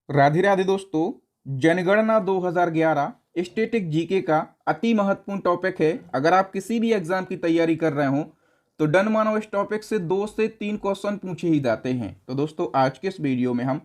राधे राधे दोस्तों। जनगणना 2011 static GK का अति महत्वपूर्ण टॉपिक है। अगर आप किसी भी एग्जाम की तैयारी कर रहे हो तो डन मानो इस टॉपिक से 2 से 3 क्वेश्चन पूछे ही जाते हैं। तो दोस्तों आज के इस वीडियो में हम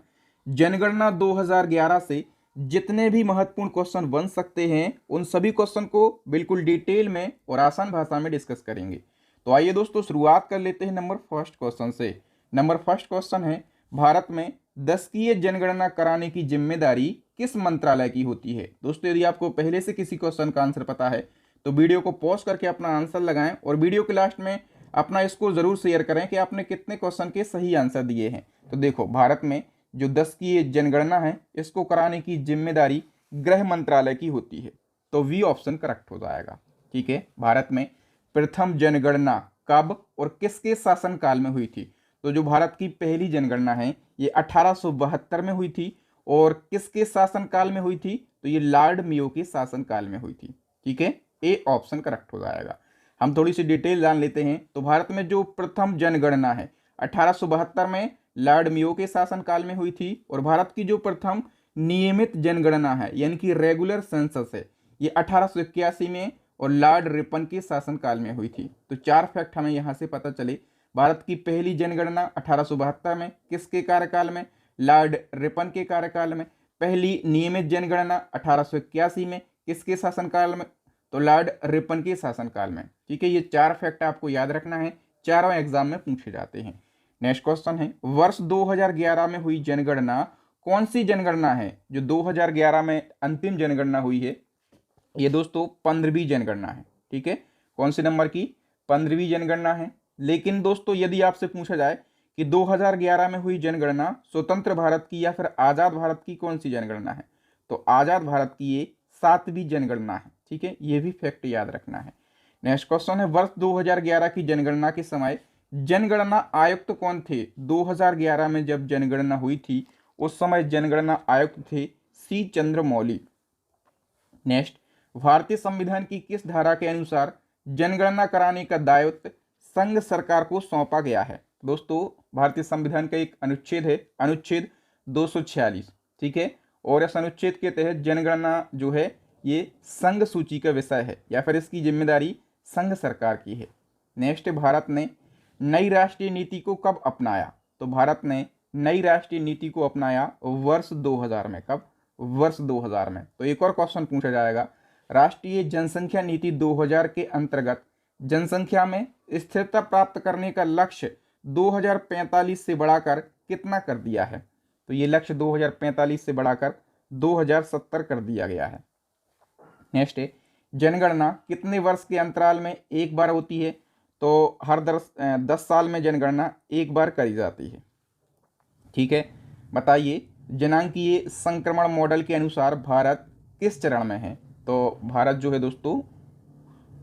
जनगणना 2011 से जितने भी महत्वपूर्ण क्वेश्चन बन सकते हैं उन सभी क्वेश्चन को बिल्कुल डिटेल में और आसान भाषा में डिस्कस करेंगे। तो आइए दोस्तों शुरुआत कर लेते हैं नंबर फर्स्ट क्वेश्चन से। नंबर फर्स्ट क्वेश्चन है, भारत में दशकीय जनगणना कराने की जिम्मेदारी किस मंत्रालय की होती है। दोस्तों यदि आपको पहले से किसी क्वेश्चन का आंसर पता है तो वीडियो को पॉज करके अपना आंसर लगाएं और वीडियो के लास्ट में अपना स्कोर जरूर शेयर करें कि आपने कितने क्वेश्चन के सही आंसर दिए हैं। तो देखो, भारत में जो दशकीय जनगणना है इसको कराने की जिम्मेदारी गृह मंत्रालय की होती है। तो वी ऑप्शन करेक्ट हो जाएगा। ठीक है, भारत में प्रथम जनगणना कब और किसके शासनकाल में हुई थी। तो जो भारत की पहली जनगणना है ये 1872 में हुई थी और किसके शासनकाल में हुई थी, तो ये लॉर्ड मेयो के शासनकाल में हुई थी। ठीक है, ए ऑप्शन करेक्ट हो जाएगा। हम थोड़ी सी डिटेल जान लेते हैं। तो भारत में जो प्रथम जनगणना है 1872 में लॉर्ड मेयो के शासनकाल में हुई थी और भारत की जो प्रथम नियमित जनगणना है यानी कि रेगुलर सेंसस है ये 1881 में और लॉर्ड रिपन के शासनकाल में हुई थी। तो 4 फैक्ट हमें यहाँ से पता चले। भारत की पहली जनगणना 1872 में किसके कार्यकाल में, लॉर्ड रिपन के कार्यकाल में। पहली नियमित जनगणना 1881 में किसके शासनकाल में, तो लॉर्ड रिपन के शासनकाल में। ठीक है, ये 4 फैक्ट आपको याद रखना है, चारों एग्जाम में पूछे जाते हैं। नेक्स्ट क्वेश्चन है, वर्ष 2011 में हुई जनगणना कौन सी जनगणना है। जो 2011 में अंतिम जनगणना हुई है ये दोस्तों 15वीं जनगणना है। ठीक है, कौन से नंबर की, 15वीं जनगणना है। लेकिन दोस्तों यदि आपसे पूछा जाए कि 2011 में हुई जनगणना स्वतंत्र भारत की या फिर आज़ाद भारत की कौन सी जनगणना है, तो आज़ाद भारत की ये 7वीं जनगणना है। ठीक है, ये भी फैक्ट याद रखना है। नेक्स्ट क्वेश्चन है, वर्ष 2011 की जनगणना के समय जनगणना आयुक्त कौन थे। 2011 में जब जनगणना हुई थी उस समय जनगणना आयुक्त थे सी चंद्रमौली। नेक्स्ट, भारतीय संविधान की किस धारा के अनुसार जनगणना कराने का दायित्व संघ सरकार को सौंपा गया है। दोस्तों भारतीय संविधान का एक अनुच्छेद है, अनुच्छेद 246। ठीक है, और इस अनुच्छेद के तहत जनगणना जो है ये संघ सूची का विषय है या फिर इसकी जिम्मेदारी संघ सरकार की है। नेक्स्ट, भारत ने नई राष्ट्रीय नीति को कब अपनाया। तो भारत ने नई राष्ट्रीय नीति को अपनाया वर्ष 2000 में। कब, वर्ष 2000 में। तो एक और क्वेश्चन पूछा जाएगा, राष्ट्रीय जनसंख्या नीति 2000 के अंतर्गत जनसंख्या में स्थिरता प्राप्त करने का लक्ष्य 2045 से बढ़ाकर कितना कर दिया है। तो ये लक्ष्य 2045 से बढ़ाकर 2070 कर दिया गया है। नेक्स्ट है, जनगणना कितने वर्ष के अंतराल में एक बार होती है। तो हर 10 साल में जनगणना एक बार करी जाती है। ठीक है, बताइए जनांकीय संक्रमण मॉडल के अनुसार भारत किस चरण में है। तो भारत जो है दोस्तों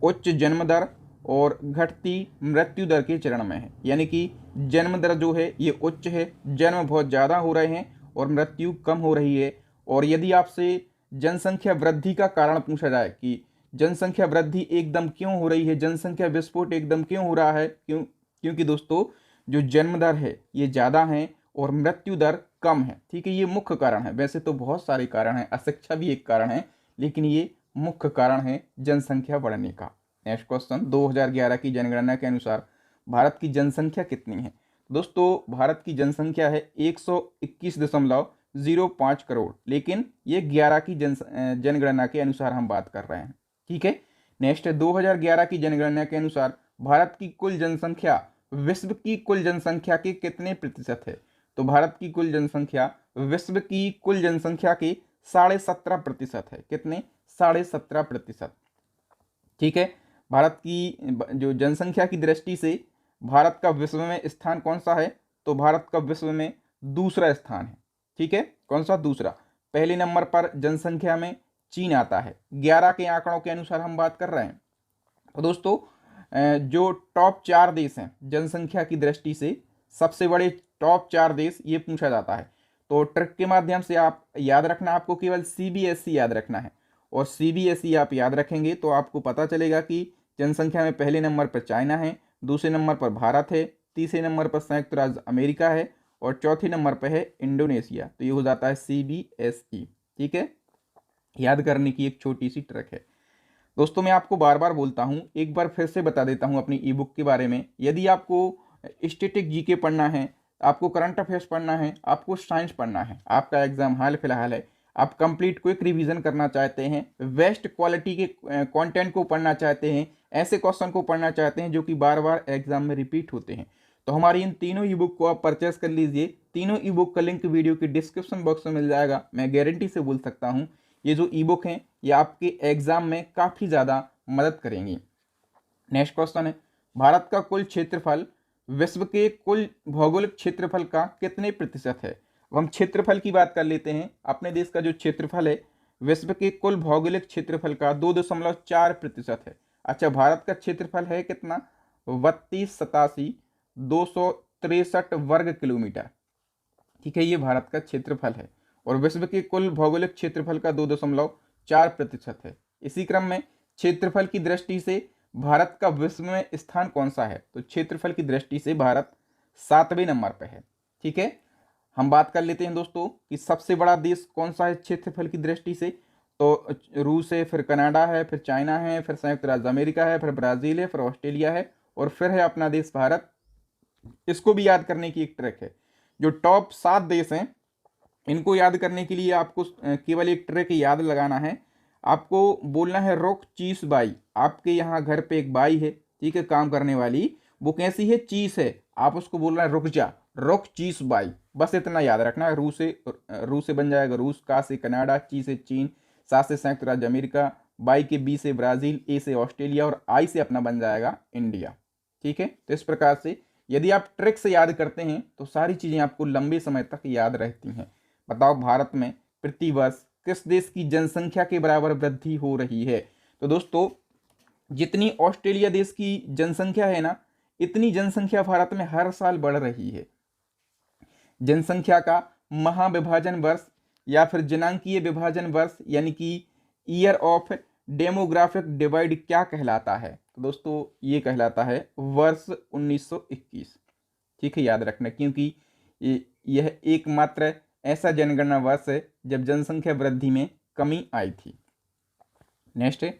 उच्च जन्म दर और घटती मृत्यु दर के चरण में है, यानी कि जन्म दर जो है ये उच्च है, जन्म बहुत ज़्यादा हो रहे हैं और मृत्यु कम हो रही है। और यदि आपसे जनसंख्या वृद्धि का कारण पूछा जाए कि जनसंख्या वृद्धि एकदम क्यों हो रही है, जनसंख्या विस्फोट एकदम क्यों हो रहा है, क्योंकि दोस्तों जो जन्म दर है ये ज़्यादा है और मृत्यु दर कम है। ठीक है, ये मुख्य कारण है। वैसे तो बहुत सारे कारण हैं, अशिक्षा भी एक कारण है, लेकिन ये मुख्य कारण है जनसंख्या बढ़ने का। नेक्स्ट क्वेश्चन, 2011 की जनगणना के अनुसार भारत की जनसंख्या कितनी है। दोस्तों भारत की जनसंख्या है 121.05 करोड़, लेकिन ये 11 की जनगणना के अनुसार हम बात कर रहे हैं। ठीक है, नेक्स्ट है, 2011 की जनगणना के अनुसार भारत की कुल जनसंख्या विश्व की कुल जनसंख्या के कितने प्रतिशत है। तो भारत की कुल जनसंख्या विश्व की कुल जनसंख्या के 17.5% है। कितने, 17.5%। ठीक है, भारत की जो जनसंख्या की दृष्टि से भारत का विश्व में स्थान कौन सा है, तो भारत का विश्व में दूसरा स्थान है। ठीक है, कौन सा, दूसरा। पहले नंबर पर जनसंख्या में चीन आता है, 11 के आंकड़ों के अनुसार हम बात कर रहे हैं। तो दोस्तों जो टॉप 4 देश हैं जनसंख्या की दृष्टि से, सबसे बड़े टॉप 4 देश ये पूछा जाता है। तो ट्रिक के माध्यम से आप याद रखना, आपको केवल CBSE याद रखना है और CBSE आप याद रखेंगे तो आपको पता चलेगा कि जनसंख्या में पहले नंबर पर चाइना है, दूसरे नंबर पर भारत है, तीसरे नंबर पर संयुक्त राज्य अमेरिका है और चौथे नंबर पे है इंडोनेशिया। तो ये हो जाता है CBSE। ठीक है, याद करने की एक छोटी सी ट्रिक है दोस्तों। मैं आपको बार बार बोलता हूँ, एक बार फिर से बता देता हूँ अपनी ई बुक के बारे में। यदि आपको स्टैटिक जीके पढ़ना है, आपको करंट अफेयर्स पढ़ना है, आपको साइंस पढ़ना है, आपका एग्जाम हाल फिलहाल है, आप कंप्लीट क्विक रिवीजन करना चाहते हैं, बेस्ट क्वालिटी के कंटेंट को पढ़ना चाहते हैं, ऐसे क्वेश्चन को पढ़ना चाहते हैं जो कि बार बार एग्जाम में रिपीट होते हैं, तो हमारी इन तीनों ई बुक को आप परचेस कर लीजिए। तीनों ई बुक का लिंक वीडियो के डिस्क्रिप्शन बॉक्स में मिल जाएगा। मैं गारंटी से बोल सकता हूँ ये जो ई बुक हैं ये आपके एग्जाम में काफ़ी ज़्यादा मदद करेंगी। नेक्स्ट क्वेश्चन है, भारत का कुल क्षेत्रफल विश्व के कुल भौगोलिक क्षेत्रफल का कितने प्रतिशत है? अब हम क्षेत्रफल की बात कर लेते हैं। अपने देश का जो क्षेत्रफल है विश्व के कुल भौगोलिक क्षेत्रफल का 2.4% है। अच्छा, भारत का क्षेत्रफल है कितना? 32,87,263 वर्ग किलोमीटर। ठीक है, ये भारत का क्षेत्रफल है और विश्व के कुल भौगोलिक क्षेत्रफल का 2.4% है। इसी क्रम में क्षेत्रफल की दृष्टि से भारत का विश्व में स्थान कौन सा है? तो क्षेत्रफल की दृष्टि से भारत 7वें नंबर पर है। ठीक है, हम बात कर लेते हैं दोस्तों कि सबसे बड़ा देश कौन सा है क्षेत्रफल की दृष्टि से। तो रूस है, फिर कनाडा है, फिर चाइना है, फिर संयुक्त राज्य अमेरिका है, फिर ब्राज़ील है, फिर ऑस्ट्रेलिया है और फिर है अपना देश भारत। इसको भी याद करने की एक ट्रिक है। जो टॉप 7 देश हैं इनको याद करने के लिए आपको केवल एक ट्रिक याद लगाना है। आपको बोलना है रुक चीस बाई। आपके यहाँ घर पे एक बाई है, ठीक है, काम करने वाली, वो कैसी है? चीस है। आप उसको बोल रहे हैं रुक जा, रुक चीस बाई। बस इतना याद रखना है। रू से बन जाएगा रूस, का से कनाडा, ची से चीन, सा से संयुक्त राज्य अमेरिका, बाई के बी से ब्राज़ील, ए से ऑस्ट्रेलिया और आई से अपना बन जाएगा इंडिया। ठीक है, तो इस प्रकार से यदि आप ट्रिक से याद करते हैं तो सारी चीज़ें आपको लंबे समय तक याद रहती हैं। बताओ, भारत में प्रतिवर्ष किस देश की जनसंख्या के बराबर वृद्धि हो रही है? तो दोस्तों, जितनी ऑस्ट्रेलिया देश की जनसंख्या है ना, इतनी जनसंख्या भारत में हर साल बढ़ रही है। जनसंख्या का महाविभाजन वर्ष या फिर जनांकीय विभाजन वर्ष यानी कि ईयर ऑफ डेमोग्राफिक डिवाइड क्या कहलाता है? तो दोस्तों, ये कहलाता है वर्ष 1921। ठीक है, याद रखना, क्योंकि यह एकमात्र ऐसा जनगणना वर्ष है जब जनसंख्या वृद्धि में कमी आई थी। नेक्स्ट है,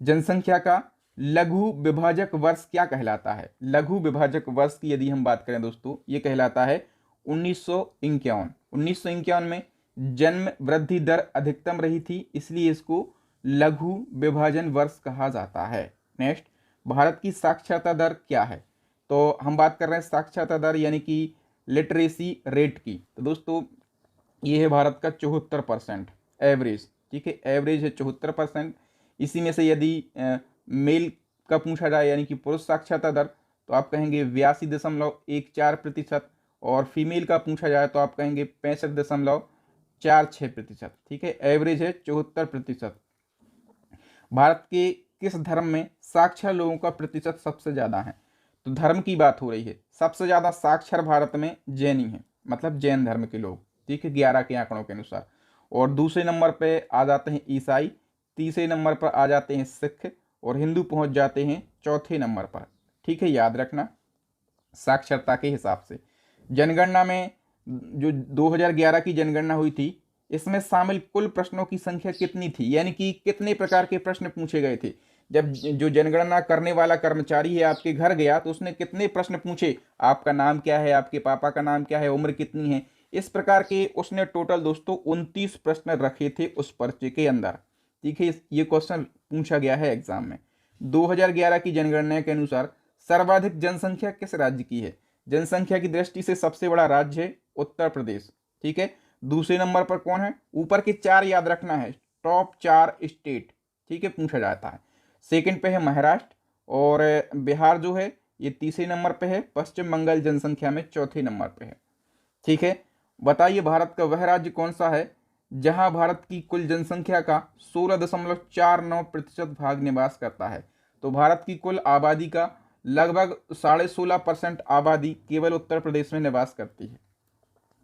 जनसंख्या का लघु विभाजक वर्ष क्या कहलाता है? लघु विभाजक वर्ष की यदि हम बात करें दोस्तों, ये कहलाता है 1951। 1951 में जन्म वृद्धि दर अधिकतम रही थी, इसलिए इसको लघु विभाजन वर्ष कहा जाता है। नेक्स्ट, भारत की साक्षरता दर क्या है? तो हम बात कर रहे हैं साक्षरता दर यानी कि लिटरेसी रेट की। तो दोस्तों, ये है भारत का 74% एवरेज। ठीक है, एवरेज है 74%। इसी में से यदि मेल का पूछा जाए यानी कि पुरुष साक्षरता दर, तो आप कहेंगे 82.14%, और फीमेल का पूछा जाए तो आप कहेंगे 65.46%। ठीक है, एवरेज है 74%। भारत के किस धर्म में साक्षर लोगों का प्रतिशत सबसे ज़्यादा है? तो धर्म की बात हो रही है, सबसे ज़्यादा साक्षर भारत में जैनी है, मतलब जैन धर्म के लोग। ठीक है, 11 के आंकड़ों के अनुसार। और दूसरे नंबर पे आ जाते हैं ईसाई, तीसरे नंबर पर आ जाते हैं सिख और हिंदू पहुंच जाते हैं चौथे नंबर पर। ठीक है, याद रखना साक्षरता के हिसाब से। जनगणना में जो 2011 की जनगणना हुई थी, इसमें शामिल कुल प्रश्नों की संख्या कितनी थी, यानी कि कितने प्रकार के प्रश्न पूछे गए थे? जब जो जनगणना करने वाला कर्मचारी है आपके घर गया तो उसने कितने प्रश्न पूछे? आपका नाम क्या है, आपके पापा का नाम क्या है, उम्र कितनी है, इस प्रकार के उसने टोटल दोस्तों 29 प्रश्न रखे थे उस पर्चे के अंदर। ठीक है, ये क्वेश्चन पूछा गया है एग्जाम में। 2011 की जनगणना के अनुसार सर्वाधिक जनसंख्या किस राज्य की है? जनसंख्या की दृष्टि से सबसे बड़ा राज्य है उत्तर प्रदेश। ठीक है, दूसरे नंबर पर कौन है? ऊपर के 4 याद रखना है, टॉप 4 स्टेट। ठीक है, पूछा जाता है। सेकंड पे है महाराष्ट्र और बिहार जो है ये तीसरे नंबर पे है। पश्चिम बंगाल जनसंख्या में चौथे नंबर पे है। ठीक है, बताइए भारत का वह राज्य कौन सा है जहां भारत की कुल जनसंख्या का 16.49% भाग निवास करता है? तो भारत की कुल आबादी का लगभग 16.5% आबादी केवल उत्तर प्रदेश में निवास करती है।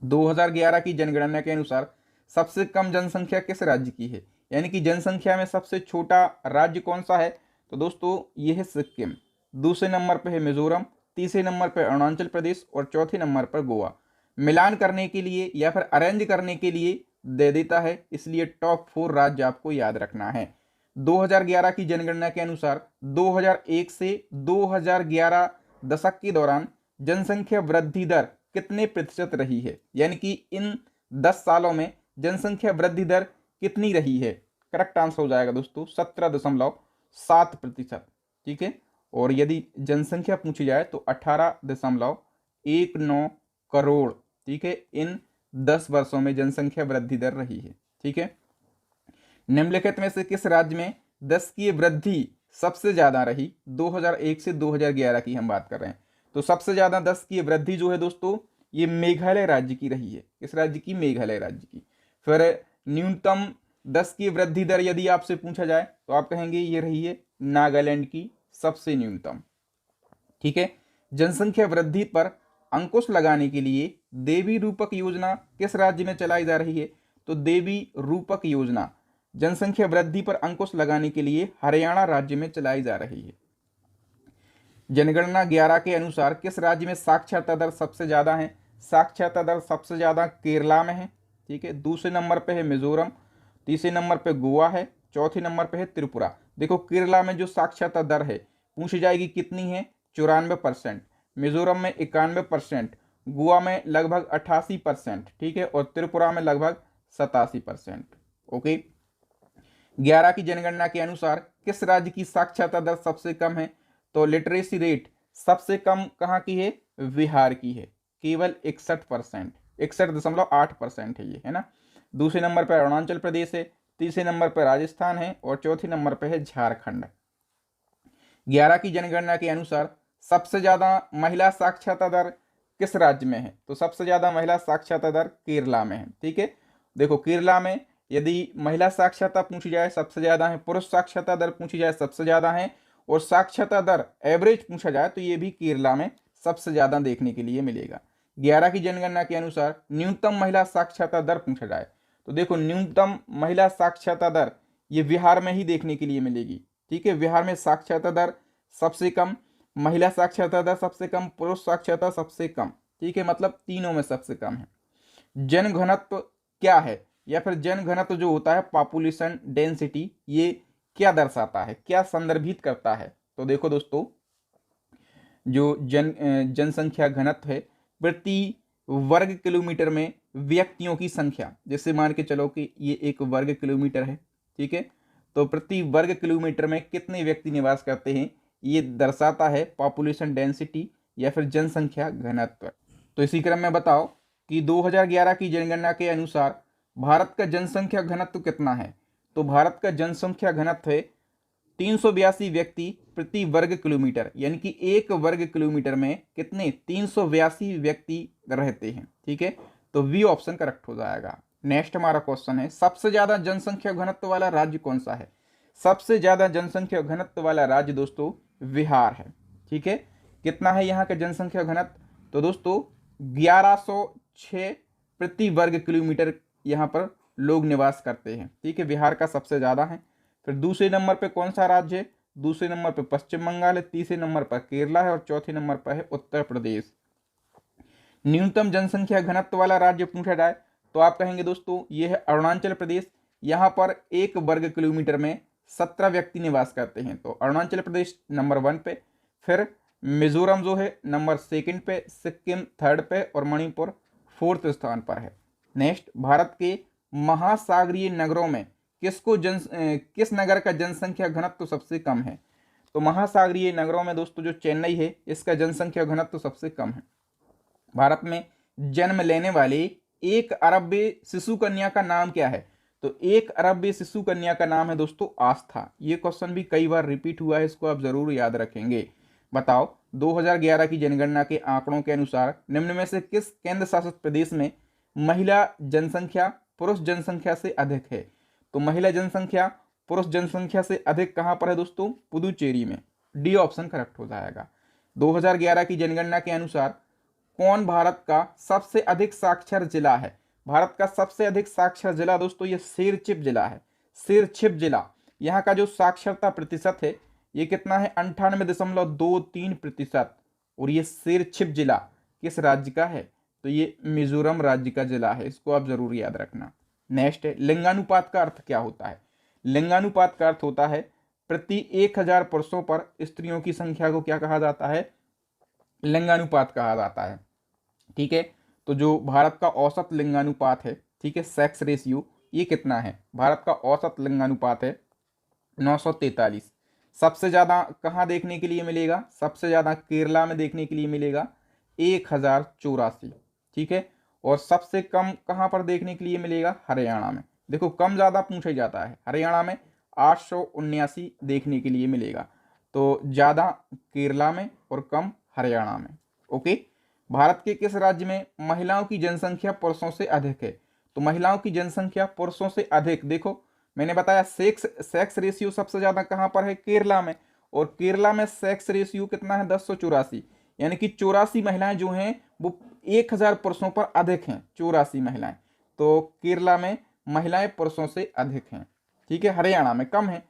2011 की जनगणना के अनुसार सबसे कम जनसंख्या किस राज्य की है, यानी कि जनसंख्या में सबसे छोटा राज्य कौन सा है? तो दोस्तों, ये है सिक्किम। दूसरे नंबर पर है मिजोरम, तीसरे नंबर पर अरुणाचल प्रदेश और चौथे नंबर पर गोवा। मिलान करने के लिए या फिर अरेंज करने के लिए दे देता है, इसलिए टॉप 4 राज्य आपको याद रखना है। 2011 की जनगणना के अनुसार 2001 से 2011 दशक के दौरान जनसंख्या वृद्धि दर कितने प्रतिशत रही है, यानी कि इन 10 सालों में जनसंख्या वृद्धि दर कितनी रही है। करेक्ट आंसर हो जाएगा दोस्तों 17.7%। ठीक है, और यदि जनसंख्या पूछी जाए तो 18.19 करोड़। ठीक है, इन 10 वर्षों में जनसंख्या वृद्धि दर रही है। ठीक है, निम्नलिखित में से किस राज्य में दशकीय वृद्धि सबसे ज्यादा रही। 2001 से 2011 की हम बात कर रहे हैं, तो सबसे ज्यादा दशकीय वृद्धि जो है दोस्तों ये मेघालय राज्य की रही है। किस राज्य की? मेघालय राज्य की। फिर न्यूनतम दशकीय वृद्धि दर यदि आपसे पूछा जाए तो आप कहेंगे ये रही है नागालैंड की सबसे न्यूनतम। ठीक है, जनसंख्या वृद्धि पर अंकुश लगाने के लिए देवी रूपक योजना किस राज्य में चलाई जा रही है? तो देवी रूपक योजना जनसंख्या वृद्धि पर अंकुश लगाने के लिए हरियाणा राज्य में चलाई जा रही है। जनगणना 11 के अनुसार किस राज्य में साक्षरता दर सबसे ज्यादा है? साक्षरता दर सबसे ज्यादा केरला में है। ठीक है, दूसरे नंबर पे है मिजोरम, तीसरे नंबर पे गोवा है, चौथे नंबर पे है त्रिपुरा। देखो केरला में जो साक्षरता दर है पूछी जाएगी कितनी है? 94%। मिजोरम में 91%, गोवा में लगभग 88%। ठीक है, और त्रिपुरा में लगभग 87%। ओके, 11 की जनगणना के अनुसार किस राज्य की साक्षरता दर सबसे कम है? तो लिटरेसी रेट सबसे कम कहाँ की है? बिहार की है, केवल 61%, 61.8% है ये, है ना। दूसरे नंबर पर अरुणाचल प्रदेश है, तीसरे नंबर पर राजस्थान है और चौथे नंबर पर है झारखंड। 11 की जनगणना के अनुसार सबसे ज्यादा महिला साक्षरता दर किस राज्य में है? तो सबसे ज्यादा महिला साक्षरता दर केरला में है। ठीक है, देखो केरला में यदि महिला साक्षरता पूछी जाए सबसे ज्यादा है, पुरुष साक्षरता दर पूछी जाए सबसे ज्यादा है, और साक्षरता दर एवरेज पूछा जाए तो ये भी केरला में सबसे ज्यादा देखने के लिए मिलेगा। 11 की जनगणना के अनुसार न्यूनतम महिला साक्षरता दर पूछा जाए तो देखो न्यूनतम महिला साक्षरता दर ये बिहार में ही देखने के लिए मिलेगी। ठीक है, बिहार में साक्षरता दर सबसे कम, महिला साक्षरता दर सबसे कम, पुरुष साक्षरता सबसे कम। ठीक है, मतलब तीनों में सबसे कम है। जन घनत्व क्या है, या फिर जन घनत्व जो होता है पॉपुलेशन डेंसिटी, ये क्या दर्शाता है, क्या संदर्भित करता है? तो देखो दोस्तों जो जनसंख्या घनत्व है प्रति वर्ग किलोमीटर में व्यक्तियों की संख्या, जैसे मान के चलो कि ये एक वर्ग किलोमीटर है। ठीक है, तो प्रति वर्ग किलोमीटर में कितने व्यक्ति निवास करते हैं ये दर्शाता है पॉपुलेशन डेंसिटी या फिर जनसंख्या घनत्व। तो इसी क्रम में बताओ कि 2011 की जनगणना के अनुसार भारत का जनसंख्या घनत्व कितना है? तो भारत का जनसंख्या घनत्व है 382 व्यक्ति प्रति वर्ग किलोमीटर, यानी कि एक वर्ग किलोमीटर में कितने? 382 व्यक्ति रहते हैं। ठीक है, तो बी ऑप्शन करेक्ट हो जाएगा। नेक्स्ट हमारा क्वेश्चन है सबसे ज्यादा जनसंख्या घनत्व वाला राज्य कौन सा है? सबसे ज्यादा जनसंख्या घनत्व वाला राज्य दोस्तों बिहार है। ठीक है, कितना है यहाँ का जनसंख्या घनत्व? तो दोस्तों 1106 प्रति वर्ग किलोमीटर यहाँ पर लोग निवास करते हैं। ठीक है, बिहार का सबसे ज्यादा है। फिर दूसरे नंबर पे कौन सा राज्य है? दूसरे नंबर पे पश्चिम बंगाल है, तीसरे नंबर पर केरला है और चौथे नंबर पर है उत्तर प्रदेश। न्यूनतम जनसंख्या घनत्व वाला राज्य पूछा जाए तो आप कहेंगे दोस्तों ये है अरुणाचल प्रदेश। यहाँ पर एक वर्ग किलोमीटर में 17 व्यक्ति निवास करते हैं, तो अरुणाचल प्रदेश नंबर 1 पे, फिर मिजोरम जो है नंबर 2 पे, सिक्किम 3rd पे और मणिपुर 4th स्थान पर है। नेक्स्ट, भारत के महासागरीय नगरों में किस नगर का जनसंख्या घनत्व सबसे कम है? तो महासागरीय नगरों में दोस्तों जो चेन्नई है इसका जनसंख्या घनत्व सबसे कम है। भारत में जन्म लेने वाले 1 अरबवीं शिशु कन्या का नाम क्या है? तो 1 अरबवीं शिशु कन्या का नाम है दोस्तों आस्था। ये क्वेश्चन भी कई बार रिपीट हुआ है, इसको आप जरूर याद रखेंगे। बताओ 2011 की जनगणना के आंकड़ों के अनुसार निम्न में से किस केंद्र शासित प्रदेश में महिला जनसंख्या पुरुष जनसंख्या से अधिक है? तो महिला जनसंख्या पुरुष जनसंख्या से अधिक कहां पर है दोस्तों? पुदुचेरी में। डी ऑप्शन करेक्ट हो जाएगा। 2011 की जनगणना के अनुसार कौन भारत का सबसे अधिक साक्षर जिला है? भारत का सबसे अधिक साक्षर जिला दोस्तों ये सिरछिप जिला है। सिरछिप जिला, यहाँ का जो साक्षरता प्रतिशत है ये कितना है? 98.23%। और ये सिरछिप जिला किस राज्य का है? तो ये मिजोरम राज्य का जिला है, इसको आप जरूर याद रखना। नेक्स्ट है लिंगानुपात का अर्थ क्या होता है। लिंगानुपात का अर्थ होता है प्रति 1000 पुरुषों पर स्त्रियों की संख्या को क्या कहा जाता है, लिंगानुपात कहा जाता है। ठीक है, तो जो भारत का औसत लिंगानुपात है, ठीक है, सेक्स रेशियो, ये कितना है, भारत का औसत लिंगानुपात है 943। सबसे ज़्यादा कहाँ देखने के लिए मिलेगा, सबसे ज़्यादा केरला में देखने के लिए मिलेगा 1084। ठीक है, और सबसे कम कहाँ पर देखने के लिए मिलेगा, हरियाणा में। देखो कम ज़्यादा पूछा जाता है, हरियाणा में 879 देखने के लिए मिलेगा, तो ज़्यादा केरला में और कम हरियाणा में। ओके, भारत के किस राज्य में महिलाओं की जनसंख्या पुरुषों से अधिक है। तो महिलाओं की जनसंख्या पुरुषों से अधिक, देखो मैंने बताया सेक्स रेशियो सबसे ज्यादा कहां पर है, केरला में, और केरला में सेक्स रेशियो कितना है 1084, यानी कि 84 महिलाएं जो हैं वो 1000 पुरुषों पर अधिक हैं, 84 महिलाएं। तो केरला में महिलाएं पुरुषों से अधिक हैं। ठीक है, हरियाणा में कम है।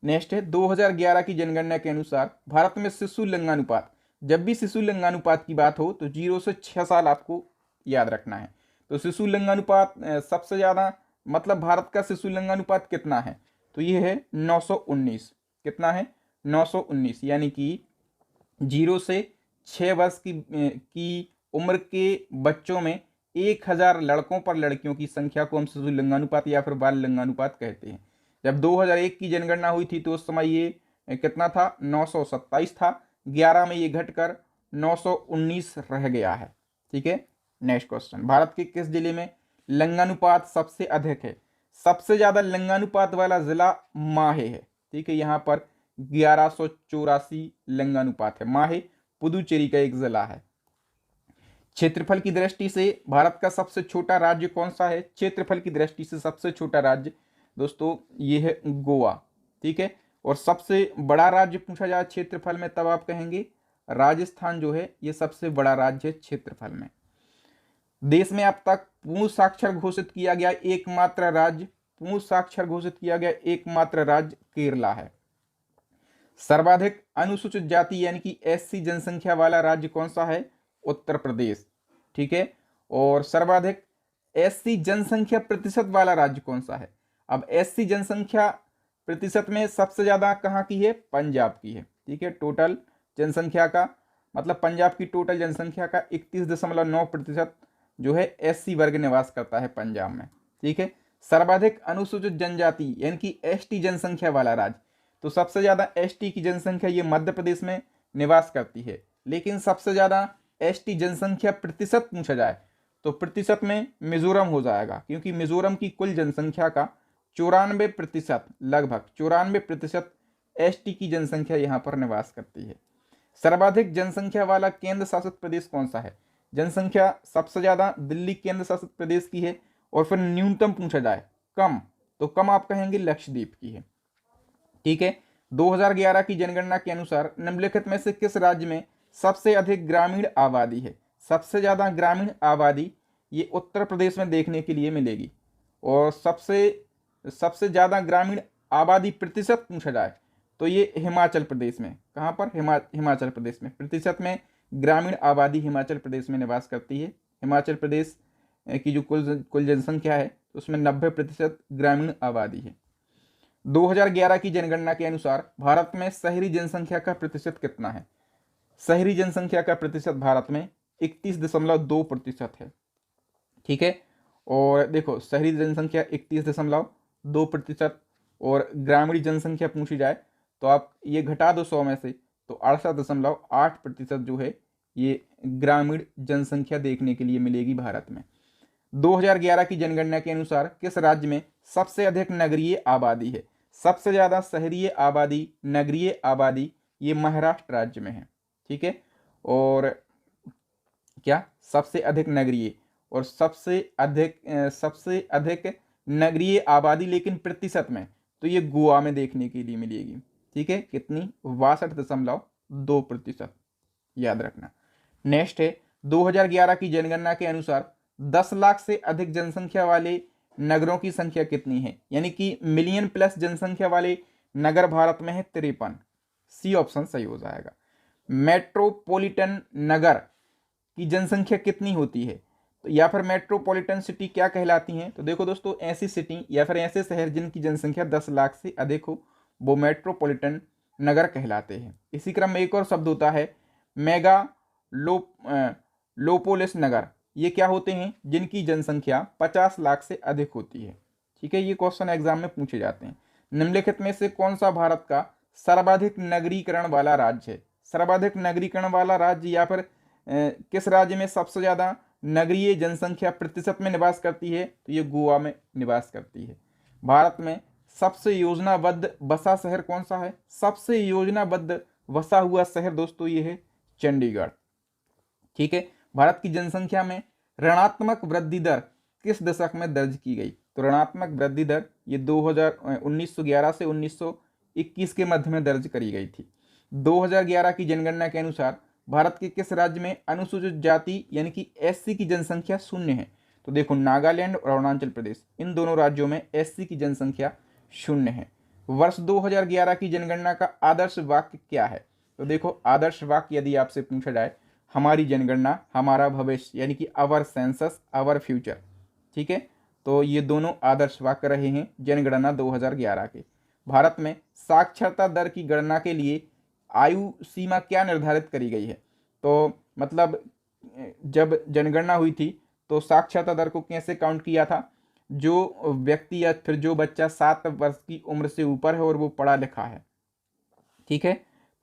नेक्स्ट है 2011 की जनगणना के अनुसार भारत में शिशु लिंगानुपात, जब भी शिशु लिंगानुपात की बात हो तो 0 से 6 साल आपको याद रखना है। तो शिशु लिंगानुपात सबसे ज़्यादा, मतलब भारत का शिशु लिंगानुपात कितना है, तो ये है 919। कितना है, 919, यानी कि 0 से 6 वर्ष की उम्र के बच्चों में 1000 लड़कों पर लड़कियों की संख्या को हम शिशु लिंगानुपात या फिर बाल लिंगानुपात कहते हैं। जब 2001 की जनगणना हुई थी तो उस समय ये कितना था, 927 था। 11 में ये घटकर 919 रह गया है। ठीक है, नेक्स्ट क्वेश्चन, भारत के किस जिले में लिंगानुपात सबसे अधिक है। सबसे ज्यादा लिंगानुपात वाला जिला माहे है। ठीक है, यहाँ पर 1184 लिंगानुपात है। माहे पुदुचेरी का एक जिला है। क्षेत्रफल की दृष्टि से भारत का सबसे छोटा राज्य कौन सा है, क्षेत्रफल की दृष्टि से सबसे छोटा राज्य दोस्तों ये है गोवा। ठीक है, और सबसे बड़ा राज्य पूछा जाए क्षेत्रफल में तब आप कहेंगे राजस्थान जो है ये सबसे बड़ा राज्य है क्षेत्रफल में। देश में अब तक पूर्ण साक्षर घोषित किया गया एकमात्र राज्य, पूर्ण साक्षर घोषित किया गया एकमात्र राज्य केरला है। सर्वाधिक अनुसूचित जाति यानी कि एससी जनसंख्या वाला राज्य कौन सा है, उत्तर प्रदेश। ठीक है, और सर्वाधिक एससी जनसंख्या प्रतिशत वाला राज्य कौन सा है। अब एससी जनसंख्या प्रतिशत में सबसे ज्यादा कहाँ की है, पंजाब की है। ठीक है, टोटल जनसंख्या का मतलब पंजाब की टोटल जनसंख्या का 31.9% जो है एससी वर्ग निवास करता है पंजाब में। ठीक है, सर्वाधिक अनुसूचित जनजाति यानी कि एसटी जनसंख्या वाला राज्य, तो सबसे ज्यादा एसटी की जनसंख्या ये मध्य प्रदेश में निवास करती है। लेकिन सबसे ज्यादा एसटी जनसंख्या प्रतिशत पूछा जाए तो प्रतिशत में मिजोरम हो जाएगा, क्योंकि मिजोरम की कुल जनसंख्या का 94%, लगभग 94% एसटी की जनसंख्या यहाँ पर निवास करती है। सर्वाधिक जनसंख्या वाला केंद्र शासित प्रदेश कौन सा है। जनसंख्या सबसे ज्यादा दिल्ली केंद्र शासित प्रदेश की है, और फिर न्यूनतम पूछा जाए कम, तो कम आप कहेंगे लक्षद्वीप की है। ठीक है, 2011 की जनगणना के अनुसार निम्नलिखित में से किस राज्य में सबसे अधिक ग्रामीण आबादी है। सबसे ज्यादा ग्रामीण आबादी ये उत्तर प्रदेश में देखने के लिए मिलेगी, और सबसे ज्यादा ग्रामीण आबादी प्रतिशत पूछा जाए तो ये हिमाचल प्रदेश में, कहाँ पर, हिमाचल प्रदेश में प्रतिशत में ग्रामीण आबादी हिमाचल प्रदेश में निवास करती है। हिमाचल प्रदेश की जो कुल जनसंख्या है उसमें 90% ग्रामीण आबादी है। 2011 की जनगणना के अनुसार भारत में शहरी जनसंख्या का प्रतिशत कितना है। शहरी जनसंख्या का प्रतिशत भारत में 31.2% है। ठीक है, और देखो शहरी जनसंख्या 31.2%, और ग्रामीण जनसंख्या पूछी जाए तो आप ये घटा दो 100 में से, तो 68.8% जो है ये ग्रामीण जनसंख्या देखने के लिए मिलेगी भारत में। 2011 की जनगणना के अनुसार किस राज्य में सबसे अधिक नगरीय आबादी है। सबसे ज्यादा शहरी आबादी, नगरीय आबादी ये महाराष्ट्र राज्य में है। ठीक है, और क्या सबसे अधिक नगरीय और सबसे अधिक नगरीय आबादी लेकिन प्रतिशत में, तो ये गोवा में देखने के लिए मिलेगी। ठीक है, कितनी, 62.2%, याद रखना। नेक्स्ट है 2011 की जनगणना के अनुसार 10 लाख से अधिक जनसंख्या वाले नगरों की संख्या कितनी है, यानी कि मिलियन प्लस जनसंख्या वाले नगर भारत में है 53। सी ऑप्शन सही हो जाएगा। मेट्रोपॉलिटन नगर की जनसंख्या कितनी होती है, तो या फिर मेट्रोपॉलिटन सिटी क्या कहलाती हैं? तो देखो दोस्तों, ऐसी सिटी या फिर ऐसे शहर जिनकी जनसंख्या 10 लाख से अधिक हो वो मेट्रोपॉलिटन नगर कहलाते हैं। इसी क्रम में एक और शब्द होता है मेगा लोपोलिस नगर। ये क्या होते हैं? जिनकी जनसंख्या 50 लाख से अधिक होती है। ठीक है, ये क्वेश्चन एग्जाम में पूछे जाते हैं। निम्नलिखित में से कौन सा भारत का सर्वाधिक नगरीकरण वाला राज्य है? सर्वाधिक नगरीकरण वाला राज्य या फिर किस राज्य में सबसे ज्यादा नगरीय जनसंख्या प्रतिशत में निवास करती है? तो ये गोवा में निवास करती है। भारत में सबसे योजनाबद्ध बसा शहर कौन सा है? सबसे योजनाबद्ध बसा हुआ शहर दोस्तों ये है चंडीगढ़। ठीक है, भारत की जनसंख्या में ऋणात्मक वृद्धि दर किस दशक में दर्ज की गई? तो ऋणात्मक वृद्धि दर ये 1911 से 1921 के मध्य में दर्ज करी गई थी। 2011 की जनगणना के अनुसार भारत के किस राज्य में अनुसूचित जाति यानी कि एससी की जनसंख्या शून्य है? तो देखो, नागालैंड और अरुणाचल प्रदेश, इन दोनों राज्यों में एससी की जनसंख्या शून्य है। वर्ष 2011 की जनगणना का आदर्श वाक्य क्या है? तो देखो, आदर्श वाक्य यदि आपसे पूछा जाए, हमारी जनगणना हमारा भविष्य यानी कि आवर सेंसस आवर फ्यूचर। ठीक है, तो ये दोनों आदर्श वाक्य रहे हैं जनगणना 2011 के। भारत में साक्षरता दर की गणना के लिए आयु सीमा क्या निर्धारित करी गई है? तो मतलब जब जनगणना हुई थी तो साक्षरता दर को कैसे काउंट किया था? जो व्यक्ति या फिर जो बच्चा 7 वर्ष की उम्र से ऊपर है और वो पढ़ा लिखा है, ठीक है,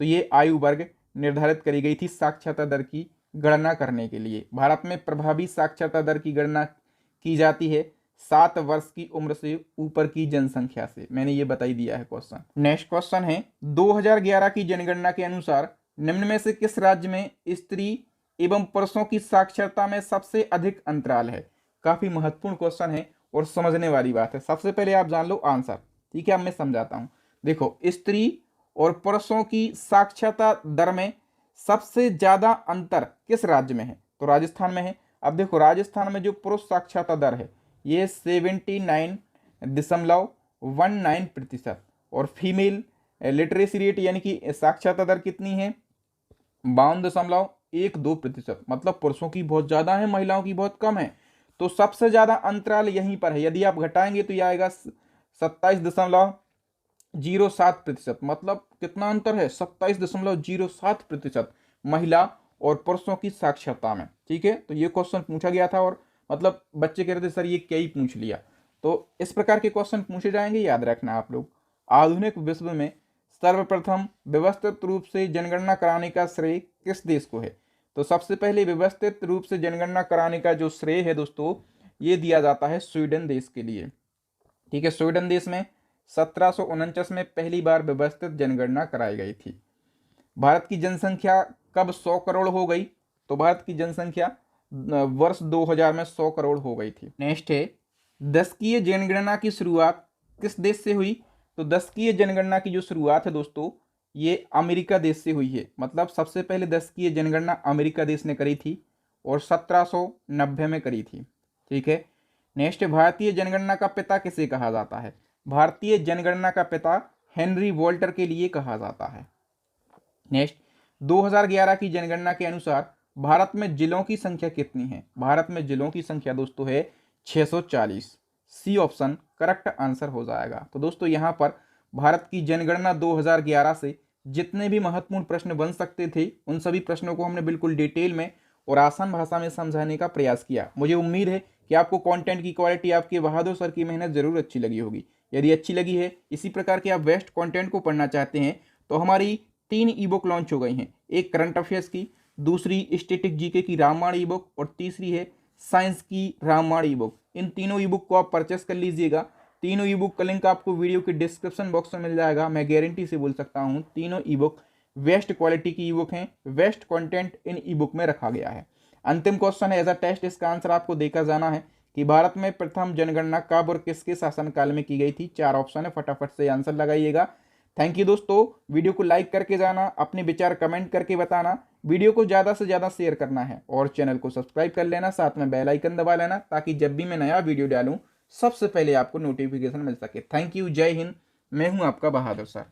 तो ये आयु वर्ग निर्धारित करी गई थी साक्षरता दर की गणना करने के लिए। भारत में प्रभावी साक्षरता दर की गणना की जाती है 7 वर्ष की उम्र से ऊपर की जनसंख्या से। मैंने ये बता ही दिया है क्वेश्चन। नेक्स्ट क्वेश्चन है, 2011 की जनगणना के अनुसार निम्न में से किस राज्य में स्त्री एवं पुरुषों की साक्षरता में सबसे अधिक अंतराल है? काफी महत्वपूर्ण क्वेश्चन है और समझने वाली बात है। सबसे पहले आप जान लो आंसर, ठीक है, अब मैं समझाता हूं। देखो, स्त्री और पुरुषों की साक्षरता दर में सबसे ज्यादा अंतर किस राज्य में है? तो राजस्थान में है। अब देखो, राजस्थान में जो पुरुष साक्षरता दर है ये 79.19% और फीमेल लिटरेसी रेट यानी कि साक्षरता दर कितनी है? 52.12%। मतलब पुरुषों की बहुत ज्यादा है, महिलाओं की बहुत कम है। तो सबसे ज्यादा अंतराल यहीं पर है। यदि आप घटाएंगे तो यह आएगा 27.07%। मतलब कितना अंतर है? 27.07% महिला और पुरुषों की साक्षरता में। ठीक है, तो ये क्वेश्चन पूछा गया था और मतलब बच्चे कह रहे थे सर ये क्या ही पूछ लिया। तो इस प्रकार के क्वेश्चन पूछे जाएंगे, याद रखना आप लोग। आधुनिक विश्व में सर्वप्रथम व्यवस्थित रूप से जनगणना कराने का श्रेय किस देश को है? तो सबसे पहले व्यवस्थित रूप से जनगणना कराने का जो श्रेय है दोस्तों, ये दिया जाता है स्वीडन देश के लिए। ठीक है, स्वीडन देश में 1749 में पहली बार व्यवस्थित जनगणना कराई गई थी। भारत की जनसंख्या कब 100 करोड़ हो गई? तो भारत की जनसंख्या वर्ष 2000 में 100 करोड़ हो गई थी। नेक्स्ट है, दशकीय जनगणना की शुरुआत किस देश से हुई? तो दशकीय जनगणना की जो शुरुआत है दोस्तों, ये अमेरिका देश से हुई है। मतलब सबसे पहले दशकीय जनगणना अमेरिका देश ने करी थी और 1790 में करी थी। ठीक है, नेक्स्ट, भारतीय जनगणना का पिता किसे कहा जाता है? भारतीय जनगणना का पिता हेनरी वोल्टर के लिए कहा जाता है। नेक्स्ट, 2011 की जनगणना के अनुसार भारत में जिलों की संख्या कितनी है? भारत में जिलों की संख्या दोस्तों है 640। सी ऑप्शन करेक्ट आंसर हो जाएगा। तो दोस्तों यहाँ पर भारत की जनगणना 2011 से जितने भी महत्वपूर्ण प्रश्न बन सकते थे उन सभी प्रश्नों को हमने बिल्कुल डिटेल में और आसान भाषा में समझाने का प्रयास किया। मुझे उम्मीद है कि आपको कंटेंट की क्वालिटी, आपके बहादुर सर की मेहनत जरूर अच्छी लगी होगी। यदि अच्छी लगी है, इसी प्रकार के आप बेस्ट कंटेंट को पढ़ना चाहते हैं तो हमारी 3 ई बुक लॉन्च हो गई हैं। एक करंट अफेयर्स की, दूसरी स्टैटिक जीके की रामायण ई बुक और तीसरी है साइंस की रामायण ई बुक। इन तीनों ई बुक को आप परचेस कर लीजिएगा। तीनों ई बुक का लिंक आपको वीडियो के डिस्क्रिप्शन बॉक्स में मिल जाएगा। मैं गारंटी से बोल सकता हूँ तीनों ई बुक बेस्ट क्वालिटी की ई बुक हैं। Best content in E book में रखा गया है। अंतिम क्वेश्चन है एज अ टेस्ट, इसका आंसर आपको देकर जाना है कि भारत में प्रथम जनगणना कब और किसके शासनकाल में की गई थी? 4 ऑप्शन है, फटाफट से आंसर लगाइएगा। थैंक यू दोस्तों, वीडियो को लाइक करके जाना, अपने विचार कमेंट करके बताना, वीडियो को ज़्यादा से ज़्यादा शेयर करना है और चैनल को सब्सक्राइब कर लेना, साथ में बेल आइकन दबा लेना ताकि जब भी मैं नया वीडियो डालूं सबसे पहले आपको नोटिफिकेशन मिल सके। थैंक यू, जय हिंद, मैं हूं आपका बहादुर सर।